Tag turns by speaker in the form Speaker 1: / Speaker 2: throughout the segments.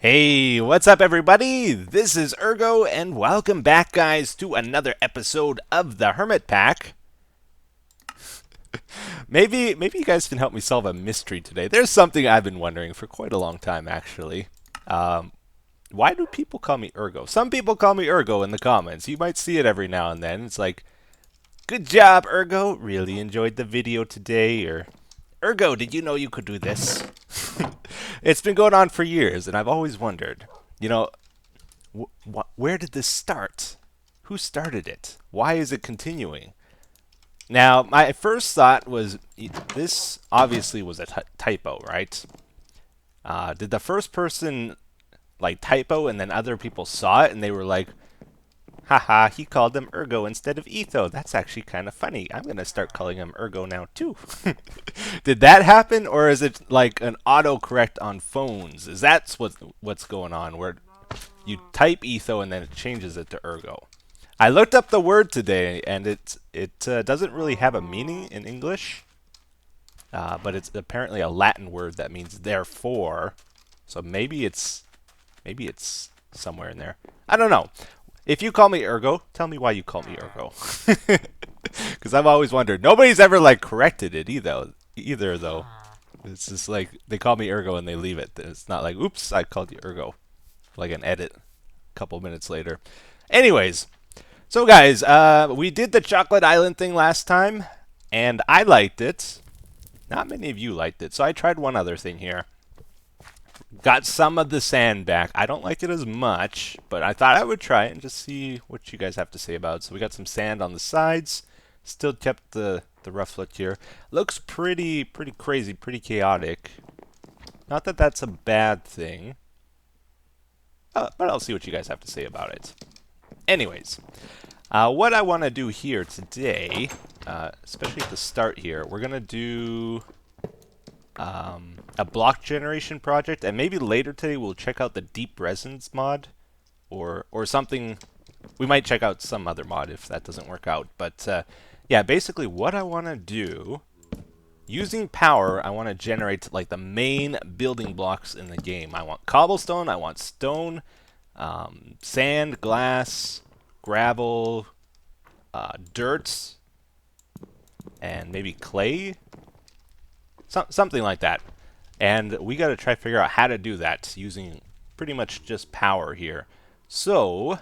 Speaker 1: Hey, what's up, everybody? This is Ergo, and welcome back, guys, to another episode of the Hermit Pack. Maybe you guys can help me solve a mystery today. There's something I've been wondering for quite a long time, actually. Um, why do people call me Ergo? Some people call me Ergo in the comments. You might see it every now and then. It's like, "Good job, Ergo. Really enjoyed the video today," or "Ergo, did you know you could do this?" It's been going on for years, and I've always wondered, you know, where did this start? Who started it? Why is it continuing? Now, my first thought was this obviously was a typo, right? Did the first person like typo and then other people saw it and they were like, haha, he called them Ergo instead of Etho. That's actually kind of funny. I'm going to start calling him Ergo now too. Did that happen, or is it like an autocorrect on phones? Is that what's going on where you type Etho and then it changes it to Ergo? I looked up the word today, and it doesn't really have a meaning in English, but it's apparently a Latin word that means therefore. So maybe it's somewhere in there. I don't know. If you call me Ergo, tell me why you call me Ergo. Because I've always wondered. Nobody's ever like corrected it either though. It's just like they call me Ergo and they leave it. It's not like, oops, I called you Ergo. Like an edit a couple minutes later. Anyways, so guys, we did the Chocolate Island thing last time, and I liked it. Not many of you liked it, so I tried one other thing here. Got some of the sand back. I don't like it as much, but I thought I would try it and just see what you guys have to say about it. So we got some sand on the sides. Still kept the rough look here. Looks pretty crazy, pretty chaotic. Not that that's a bad thing, but I'll see what you guys have to say about it. Anyways, what I want to do here today, especially at the start here, we're going to do a block generation project, and maybe later today we'll check out the deep resins mod, or something. We might check out some other mod if that doesn't work out. But yeah, basically what I want to do, using power, I want to generate like the main building blocks in the game. I want cobblestone, I want stone, sand, glass, gravel, dirt, and maybe clay. Something like that. And we got to try to figure out how to do that using pretty much just power here. So,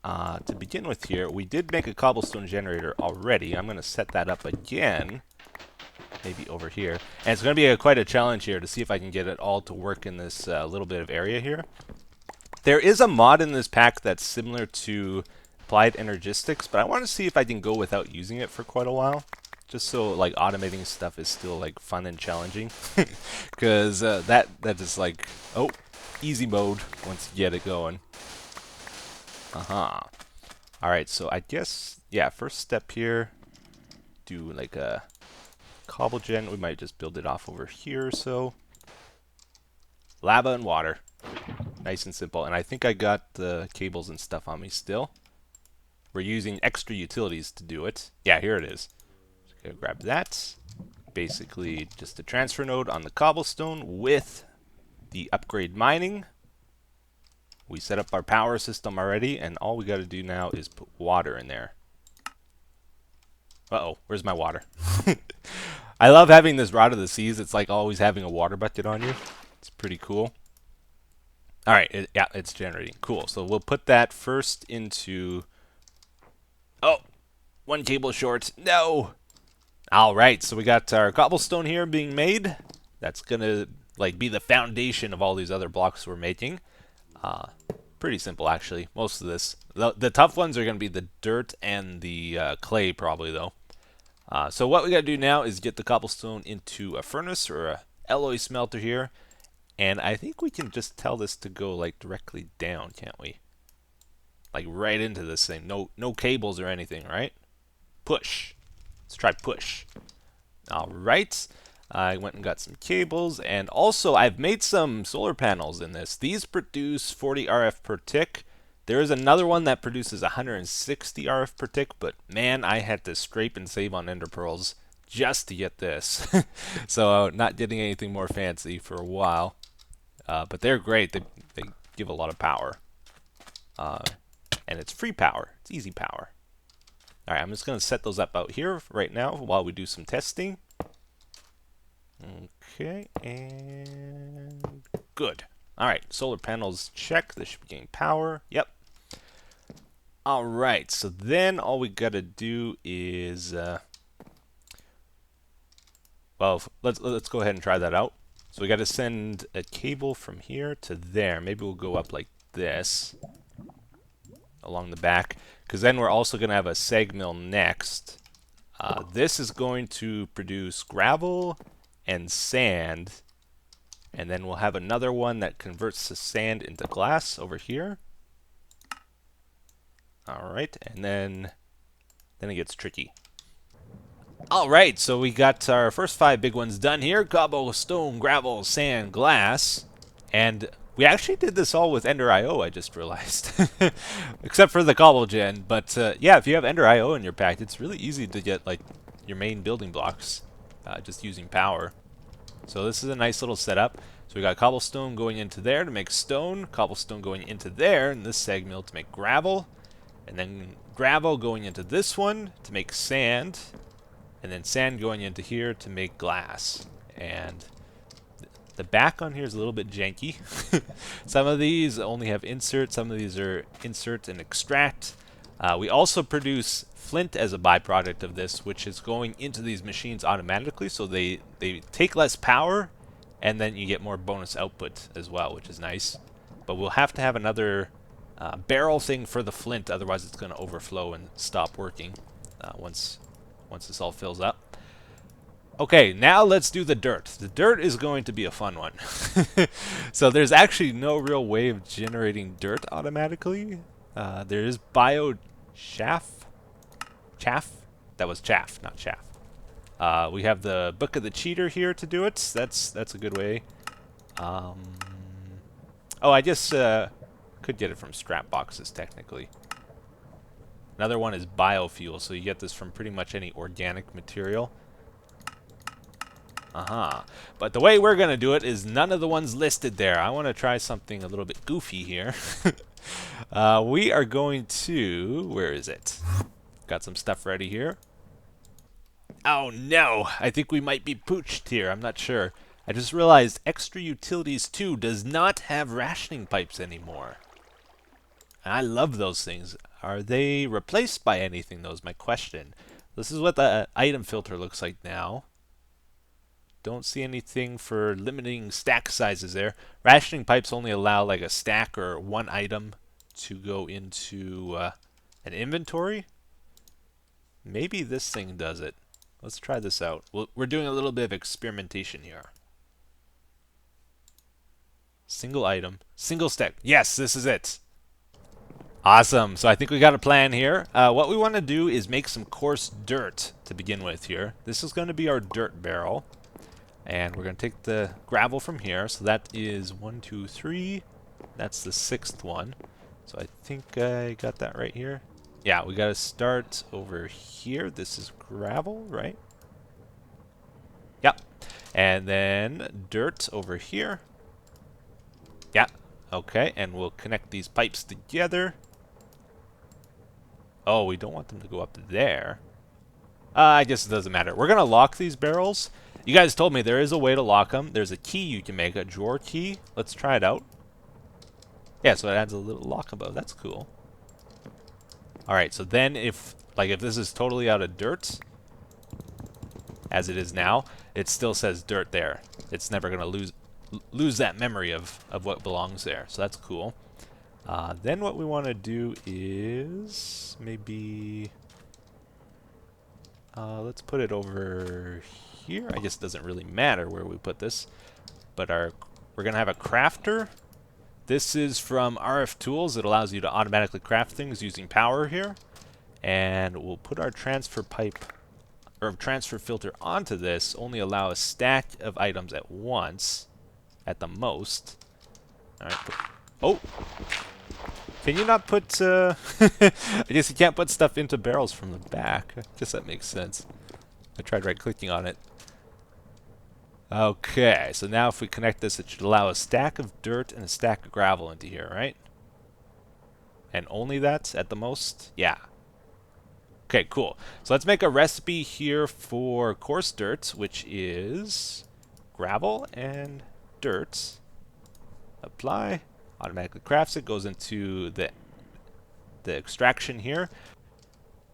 Speaker 1: to begin with here, we did make a cobblestone generator already. I'm going to set that up again, maybe over here. And it's going to be quite a challenge here to see if I can get it all to work in this little bit of area here. There is a mod in this pack that's similar to Applied Energistics, but I want to see if I can go without using it for quite a while. Just so like automating stuff is still like fun and challenging, because that is like, oh, easy mode once you get it going. All right, so I guess yeah, first step here, do like a cobble gen. We might just build it off over here or so. Lava and water, nice and simple. And I think I got the cables and stuff on me still. We're using extra utilities to do it. Yeah, here it is. Grab that. Basically just a transfer node on the cobblestone with the upgrade mining. We set up our power system already, and all we got to do now is put water in there. Uh-oh, where's my water? I love having this Rod of the Seas. It's like always having a water bucket on you. It's pretty cool. Alright, yeah, it's generating. Cool. So we'll put that first into... Oh, one cable short. No! Alright, so we got our cobblestone here being made. That's gonna like be the foundation of all these other blocks we're making. Pretty simple actually, most of this. The tough ones are gonna be the dirt and the clay probably though. So what we gotta do now is get the cobblestone into a furnace or a alloy smelter here. And I think we can just tell this to go like directly down, can't we? Like right into this thing. No cables or anything, right? Push. Let's try push. Alright. I went and got some cables, and also I've made some solar panels in this. These produce 40 RF per tick. There is another one that produces 160 RF per tick, but man, I had to scrape and save on ender pearls just to get this. So not getting anything more fancy for a while. But they're great. give a lot of power. And it's free power. It's easy power. Alright, I'm just going to set those up out here right now while we do some testing. Okay, and good. Alright, solar panels check. This should be getting power. Yep. Alright, so then all we got to do is... well, let's go ahead and try that out. So we got to send a cable from here to there. Maybe we'll go up like this along the back, because then we're also going to have a sag mill next. This is going to produce gravel and sand, and then we'll have another one that converts the sand into glass over here. Alright, and then it gets tricky. Alright, so we got our first 5 big ones done here. Cobblestone, gravel, sand, glass. And we actually did this all with Ender.io, I just realized. Except for the cobble gen. But yeah, if you have Ender.io in your pack, it's really easy to get like your main building blocks just using power. So this is a nice little setup. So we got cobblestone going into there to make stone, cobblestone going into there, and this sag mill to make gravel. And then gravel going into this one to make sand. And then sand going into here to make glass. And the back on here is a little bit janky. Some of these only have insert, some of these are insert and extract. We also produce flint as a byproduct of this, which is going into these machines automatically, so they take less power, and then you get more bonus output as well, which is nice. But we'll have to have another barrel thing for the flint, otherwise it's going to overflow and stop working once this all fills up. Okay, now let's do the dirt. The dirt is going to be a fun one. So there's actually no real way of generating dirt automatically. There is chaff. That was chaff, not chaff. We have the Book of the Cheater here to do it. That's a good way. Oh, I just could get it from scrap boxes technically. Another one is biofuel, so you get this from pretty much any organic material. But the way we're going to do it is none of the ones listed there. I want to try something a little bit goofy here. We are going to... where is it? Got some stuff ready here. Oh no! I think we might be pooched here. I'm not sure. I just realized Extra Utilities 2 does not have rationing pipes anymore. I love those things. Are they replaced by anything, though, is my question. This is what the item filter looks like now. Don't see anything for limiting stack sizes there. Rationing pipes only allow like a stack or one item to go into an inventory. Maybe this thing does it. Let's try this out. We're doing a little bit of experimentation here. Single item, single stack. Yes, this is it. Awesome. So I think we got a plan here. What we want to do is make some coarse dirt to begin with here. This is going to be our dirt barrel. And we're going to take the gravel from here. So that is 1, 2, 3. That's the 6th one. So I think I got that right here. Yeah, we got to start over here. This is gravel, right? Yep. And then dirt over here. Yeah. Okay, and we'll connect these pipes together. Oh, we don't want them to go up there. I guess it doesn't matter. We're going to lock these barrels. You guys told me there is a way to lock them. There's a key you can make, a drawer key. Let's try it out. Yeah, so it adds a little lock above. That's cool. Alright, so then if this is totally out of dirt, as it is now, it still says dirt there. It's never going to lose that memory of what belongs there. So that's cool. Then what we want to do is maybe... let's put it over here. I guess it doesn't really matter where we put this. But we're going to have a crafter. This is from RF Tools. It allows you to automatically craft things using power here. And we'll put our transfer pipe, or transfer filter onto this. Only allow a stack of items at once, at the most. Alright. Oh! Can you not put, I guess you can't put stuff into barrels from the back. I guess that makes sense. I tried right-clicking on it. Okay, so now if we connect this, it should allow a stack of dirt and a stack of gravel into here, right? And only that at the most? Yeah. Okay, cool. So let's make a recipe here for coarse dirt, which is gravel and dirt. Apply. Automatically crafts it. Goes into the extraction here.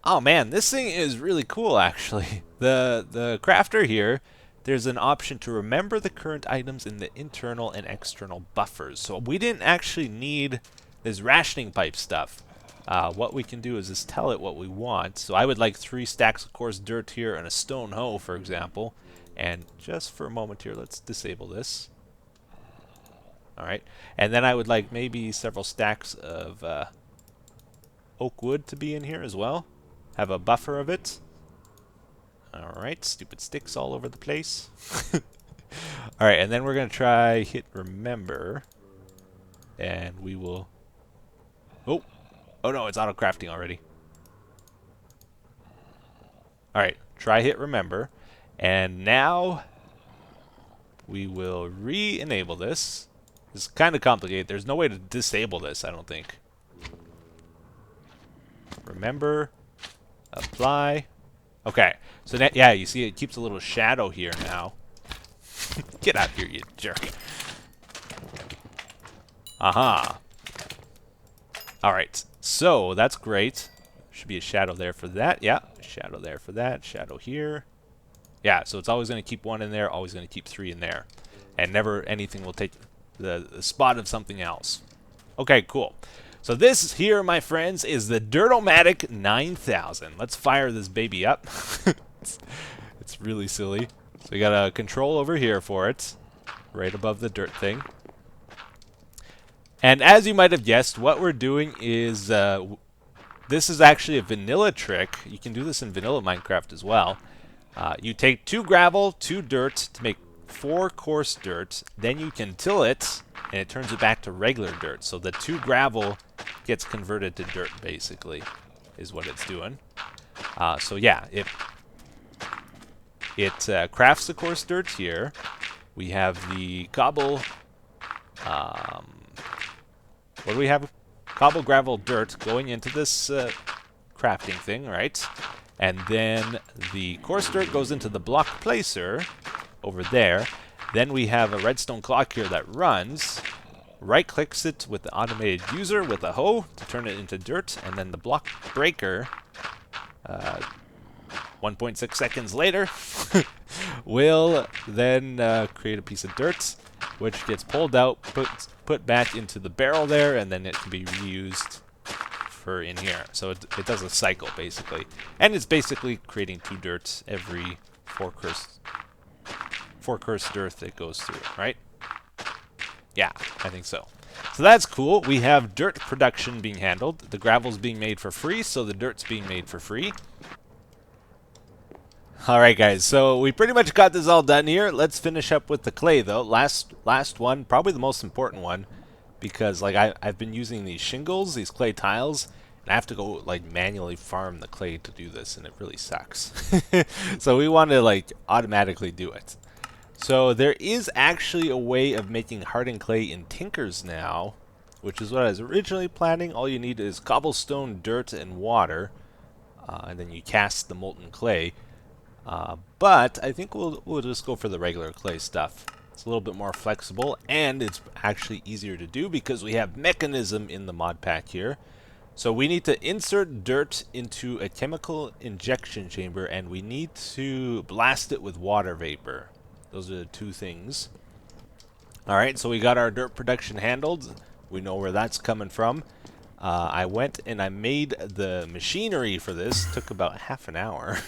Speaker 1: Oh man, this thing is really cool actually. The crafter here, there's an option to remember the current items in the internal and external buffers. So we didn't actually need this rationing pipe stuff. What we can do is just tell it what we want. So I would like 3 stacks of coarse dirt here and a stone hoe, for example. And just for a moment here, let's disable this. Alright, and then I would like maybe several stacks of oak wood to be in here as well. Have a buffer of it. Alright, stupid sticks all over the place. Alright, and then we're going to try hit remember. And we will... Oh! Oh no, it's auto-crafting already. Alright, try hit remember. And now we will re-enable this. It's kind of complicated. There's no way to disable this, I don't think. Remember. Apply. Okay, so that, yeah, you see it keeps a little shadow here now. Get out here, you jerk. Aha. Alright, so that's great. Should be a shadow there for that. Yeah, shadow there for that. Shadow here. Yeah, so it's always going to keep 1 in there, always going to keep 3 in there. And never anything will take the spot of something else. Okay, cool. So this here, my friends, is the Dirtomatic 9000. Let's fire this baby up. It's really silly. So we got a control over here for it, right above the dirt thing. And as you might have guessed, what we're doing is, this is actually a vanilla trick. You can do this in vanilla Minecraft as well. You take 2 gravel, 2 dirt to make 4 coarse dirt, then you can till it, and it turns it back to regular dirt. So the 2 gravel gets converted to dirt, basically, is what it's doing. So yeah, it crafts the coarse dirt here. We have the cobble, what do we have? Cobble, gravel, dirt going into this crafting thing, right? And then the coarse dirt goes into the block placer over there. Then we have a redstone clock here that runs. Right-clicks it with the automated user with a hoe to turn it into dirt. And then the block breaker, 1.6 seconds later, will then create a piece of dirt, which gets pulled out, put back into the barrel there, and then it can be reused for in here. So it does a cycle, basically. And it's basically creating 2 dirt every 4 cursed dirt that goes through it, right? Yeah, I think so. So that's cool. We have dirt production being handled. The gravel's being made for free, so the dirt's being made for free. Alright guys, so we pretty much got this all done here. Let's finish up with the clay though. Last one, probably the most important one, because like I've been using these shingles, these clay tiles, and I have to go like manually farm the clay to do this, and it really sucks. So we want to like automatically do it. So there is actually a way of making hardened clay in Tinkers now, which is what I was originally planning. All you need is cobblestone, dirt, and water, and then you cast the molten clay. But I think we'll just go for the regular clay stuff. It's a little bit more flexible, and it's actually easier to do because we have mechanism in the mod pack here. So we need to insert dirt into a chemical injection chamber, and we need to blast it with water vapor. Those are the 2 things. Alright, so we got our dirt production handled. We know where that's coming from. I went and I made the machinery for this. Took about half an hour.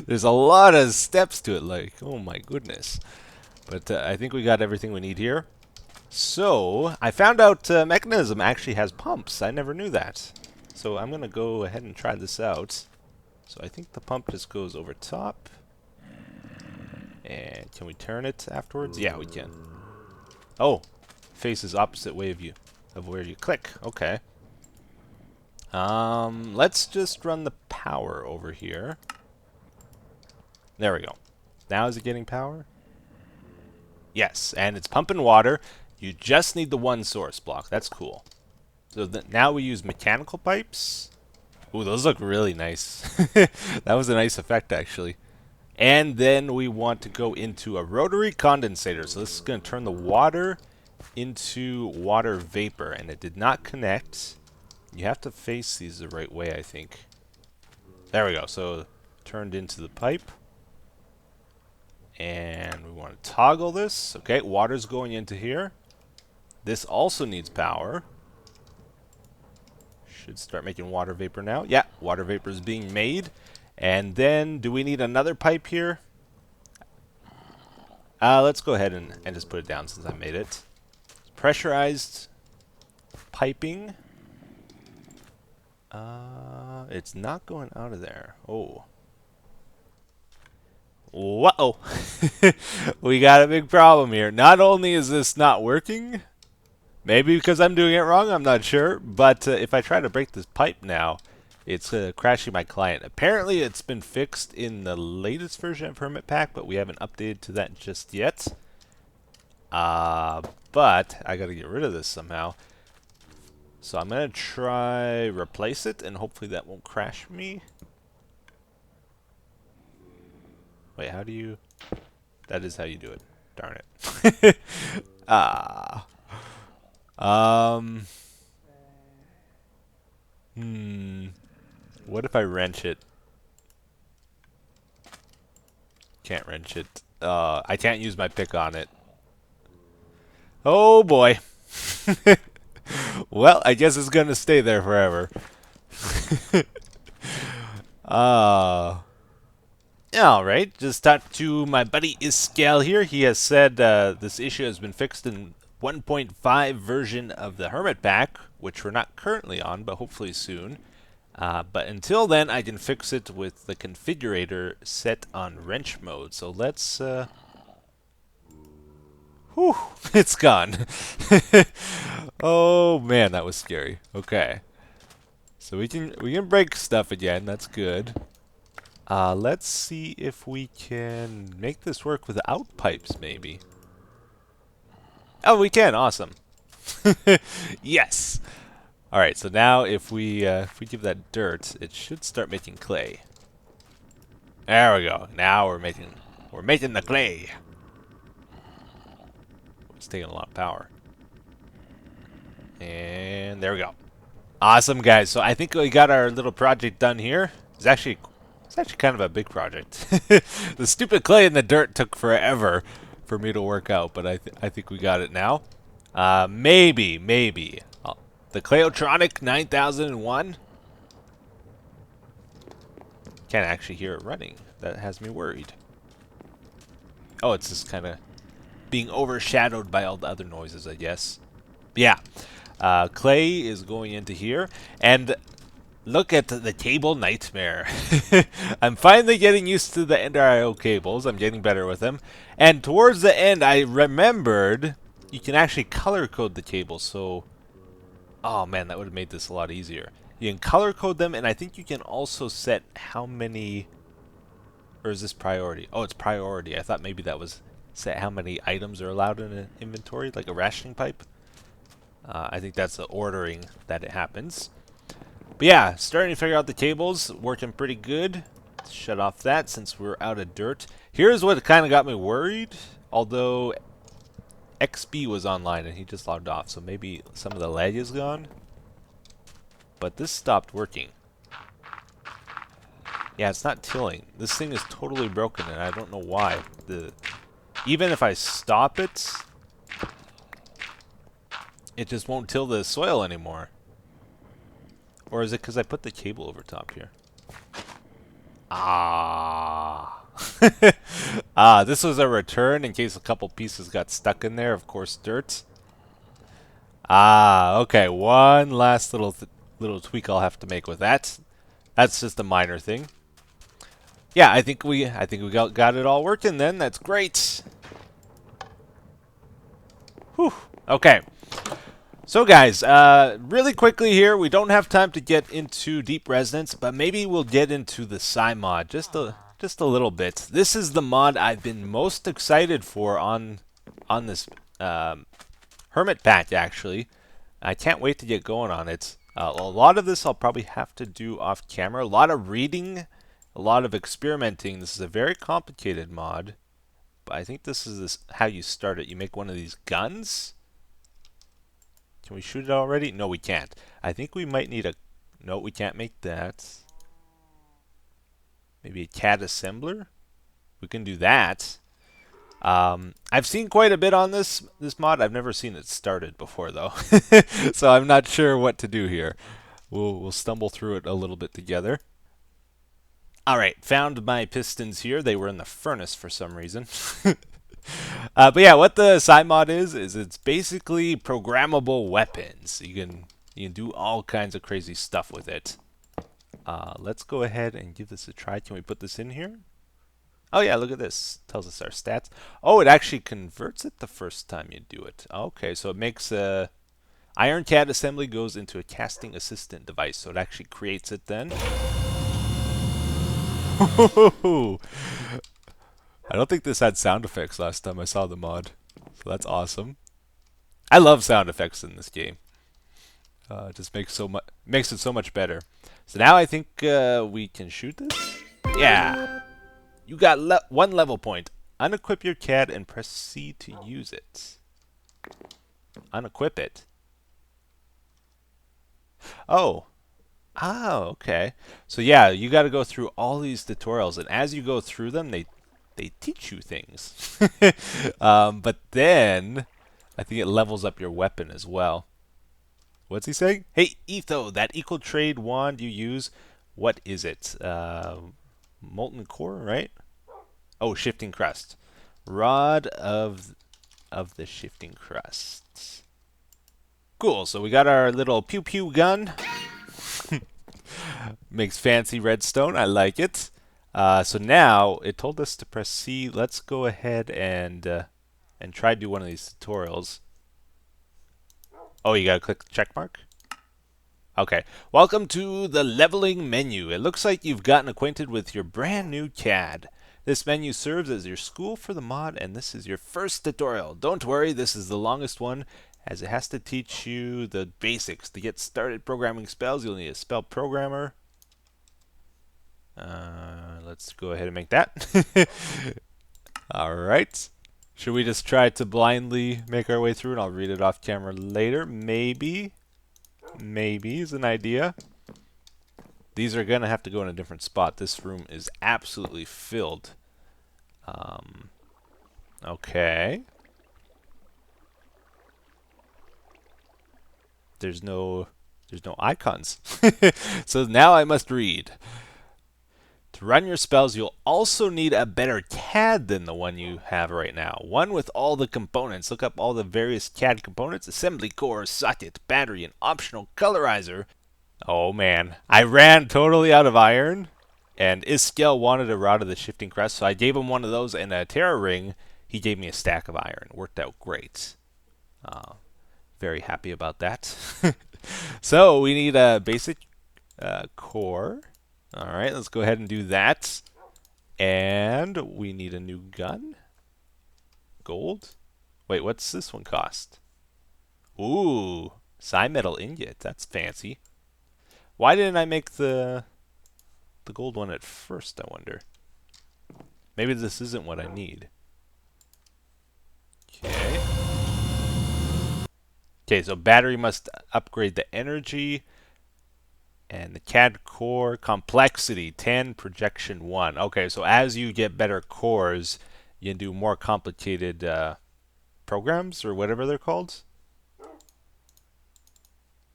Speaker 1: There's a lot of steps to it, like, oh my goodness. But I think we got everything we need here. So, I found out Mechanism actually has pumps. I never knew that. So I'm going to go ahead and try this out. So I think the pump just goes over top. And can we turn it afterwards? Yeah, we can. Oh, faces opposite way of where you click. Okay. Let's just run the power over here. There we go. Now is it getting power? Yes, and it's pumping water. You just need the one source block. That's cool. So now we use mechanical pipes. Ooh, those look really nice. That was a nice effect, actually. And then we want to go into a rotary condensator. So this is going to turn the water into water vapor. And it did not connect. You have to face these the right way, I think. There we go. So turned into the pipe. And we want to toggle this. Okay, water's going into here. This also needs power. Should start making water vapor now. Yeah, water vapor is being made. And then, do we need another pipe here? Let's go ahead and just put it down since I made it. Pressurized piping. It's not going out of there. Oh. Whoa. We got a big problem here. Not only is this not working, maybe because I'm doing it wrong, I'm not sure, but if I try to break this pipe now, it's crashing my client. Apparently it's been fixed in the latest version of HermitPack, but we haven't updated to that just yet. But I gotta get rid of this somehow. So I'm gonna try replace it, and hopefully that won't crash me. Wait, how do you... That is how you do it. Darn it. What if I wrench it? Can't wrench it. I can't use my pick on it. Oh boy. Well, I guess it's gonna stay there forever. Alright, just talked to my buddy Iscal here. He has said this issue has been fixed in 1.5 version of the HermitPack, which we're not currently on, but hopefully soon. But until then, I can fix it with the configurator set on wrench mode. So let's... Whew, it's gone. Oh man, that was scary. Okay. So we can break stuff again, that's good. Let's see if we can make this work without pipes, maybe. Oh, we can, awesome. Yes! Alright, so now if we give that dirt, it should start making clay. There we go. Now we're making the clay. It's taking a lot of power. And there we go. Awesome, guys. So I think we got our little project done here. It's actually kind of a big project. The stupid clay in the dirt took forever for me to work out, but I think we got it now. Maybe. The Clayotronic 9001. Can't actually hear it running. That has me worried. Oh, it's just kind of being overshadowed by all the other noises, I guess. Yeah. Clay is going into here, and look at the cable nightmare. I'm finally getting used to the NRIO cables. I'm getting better with them. And towards the end, I remembered you can actually color code the cables. So, oh man, that would have made this a lot easier. You can color code them, and I think you can also set how many... Or is this priority? Oh, it's priority. I thought maybe that was set how many items are allowed in an inventory, like a rationing pipe. I think that's the ordering that it happens. But yeah, starting to figure out the cables, working pretty good. Let's shut off that since we're out of dirt. Here's what kind of got me worried, although XB was online and he just logged off, so maybe some of the lag is gone. But this stopped working. Yeah, it's not tilling. This thing is totally broken and I don't know why. Even if I stop it, it just won't till the soil anymore. Or is it because I put the cable over top here? This was a return in case a couple pieces got stuck in there. Of course, dirt. Okay. One last little tweak I'll have to make with that. That's just a minor thing. Yeah, I think we got it all working then. That's great. Whew. Okay. So guys, really quickly here, we don't have time to get into Deep Resonance, but maybe we'll get into the Psy mod just a little bit. This is the mod I've been most excited for on on this HermitPack, actually. I can't wait to get going on it. A lot of this I'll probably have to do off camera. A lot of reading, a lot of experimenting. This is a very complicated mod, but I think this is how you start it. You make one of these guns. Can we shoot it already? No, we can't. I think we might need a... No, we can't make that. Maybe a CAD assembler? We can do that. I've seen quite a bit on this mod. I've never seen it started before, though. So I'm not sure what to do here. We'll stumble through it a little bit together. Alright, found my pistons here. They were in the furnace for some reason. But yeah, what the side mod is it's basically programmable weapons. You can do all kinds of crazy stuff with it. Let's go ahead and give this a try. Can we put this in here? Oh yeah, look at this. Tells us our stats. Oh, it actually converts it the first time you do it. Okay, so it makes a... Iron CAD assembly goes into a casting assistant device, so it actually creates it then. I don't think this had sound effects last time I saw the mod, so that's awesome. I love sound effects in this game. It just makes it so much better. So now I think we can shoot this. Yeah, you got one level point. Unequip your CAD and press C to use it. Unequip it. Oh. Oh, okay. So yeah, you got to go through all these tutorials, and as you go through them, they teach you things. But then I think it levels up your weapon as well. What's he saying? Hey, Etho, that equal trade wand you use, what is it? Molten core, right? Oh, shifting crust. Rod of the shifting crusts. Cool. So we got our little pew pew gun. Makes fancy redstone. I like it. So now it told us to press C. Let's go ahead and try to do one of these tutorials. Oh, you gotta click the check mark? Okay. Welcome to the leveling menu. It looks like you've gotten acquainted with your brand new CAD. This menu serves as your school for the mod, and this is your first tutorial. Don't worry, this is the longest one, as it has to teach you the basics. To get started programming spells, you'll need a spell programmer. Let's go ahead and make that. Alright. Should we just try to blindly make our way through, and I'll read it off camera later? Maybe. Maybe is an idea. These are going to have to go in a different spot. This room is absolutely filled. Okay. There's no icons. So now I must read. To run your spells, you'll also need a better CAD than the one you have right now. One with all the components. Look up all the various CAD components. Assembly core, socket, battery, and optional colorizer. Oh man. I ran totally out of iron. And Iskel wanted a Rod of the Shifting Crest, so I gave him one of those and a Terra Ring. He gave me a stack of iron. Worked out great. Very happy about that. So we need a basic core. Alright, let's go ahead and do that. And we need a new gun. Gold? Wait, what's this one cost? Ooh, Psy-Metal Ingot. That's fancy. Why didn't I make the gold one at first, I wonder? Maybe this isn't what I need. Okay. Okay, so battery must upgrade the energy. And the CAD core complexity 10, projection 1. Okay, so as you get better cores, you can do more complicated programs or whatever they're called.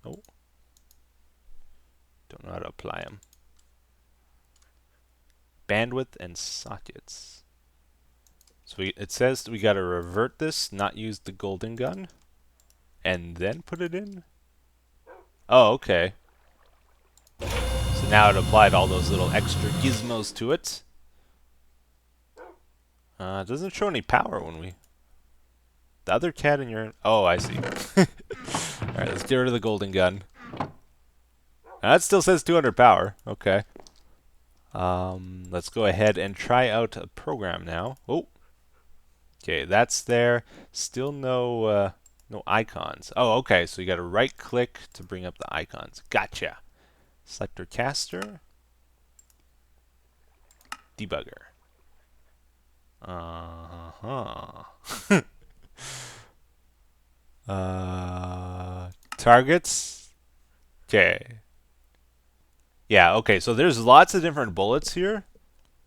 Speaker 1: Oh, don't know how to apply them. Bandwidth and sockets. So it says we got to revert this, not use the golden gun, and then put it in. Oh, okay. So now it applied all those little extra gizmos to it. It doesn't show any power when we... The other CAD in your... Oh, I see. Alright, let's get rid of the golden gun. Now, that still says 200 power. Okay. Let's go ahead and try out a program now. Oh. Okay, that's there. Still no icons. Oh, okay. So you got to right click to bring up the icons. Gotcha. Selector caster. Debugger. Uh-huh. Targets. Okay. Yeah, okay. So there's lots of different bullets here.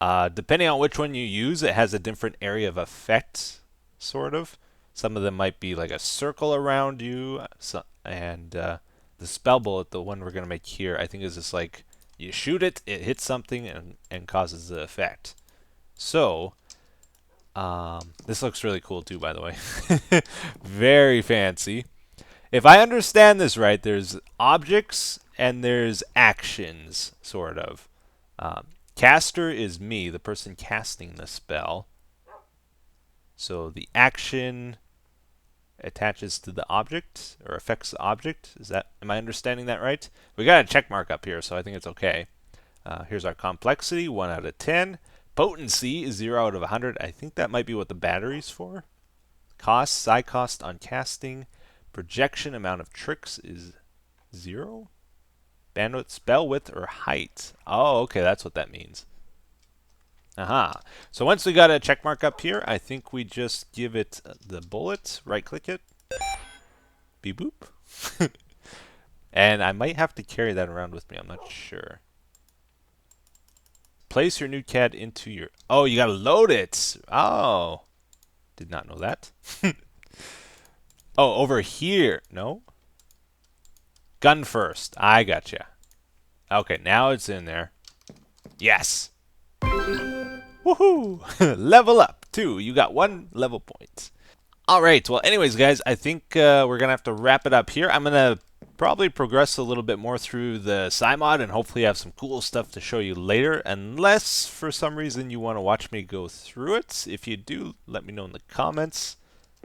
Speaker 1: Depending on which one you use, it has a different area of effect, sort of. Some of them might be like a circle around you, and the spell bullet, the one we're going to make here, I think is just like you shoot it, it hits something, and causes the effect. So, this looks really cool too, by the way. Very fancy. If I understand this right, there's objects and there's actions, sort of. Caster is me, the person casting the spell. So the action attaches to the object or affects the object. Am I understanding that right? We got a check mark up here, so I think it's okay. Here's our complexity, 1 out of 10. Potency is 0 out of 100. I think that might be what the battery's for. Cost, psi cost on casting. Projection amount of tricks is 0. Bandwidth, spell width, or height. Oh, okay, that's what that means. Aha. So once we got a check mark up here, I think we just give it the bullet, right click it, beep boop. And I might have to carry that around with me, I'm not sure. Place your new CAD into your... Oh, you gotta load it! Oh. Did not know that. Oh, over here. No? Gun first. I gotcha. Okay, now it's in there. Yes! Woohoo! Level up, 2. You got 1 level point. Alright, well anyways guys, I think we're going to have to wrap it up here. I'm going to probably progress a little bit more through the SciMod and hopefully have some cool stuff to show you later, unless for some reason you want to watch me go through it. If you do, let me know in the comments.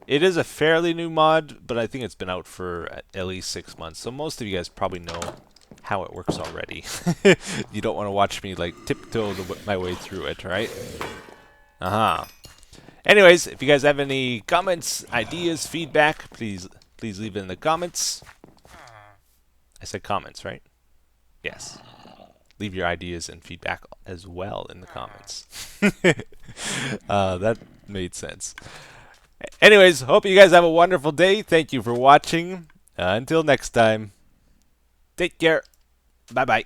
Speaker 1: It is a fairly new mod, but I think it's been out for at least 6 months, so most of you guys probably know how it works already. You don't want to watch me like tiptoe my way through it, right? Aha. Anyways, if you guys have any comments, ideas, feedback, please leave it in the comments. I said comments, right? Yes. Leave your ideas and feedback as well in the comments. That made sense. Anyways, hope you guys have a wonderful day. Thank you for watching. Until next time, take care. Bye-bye.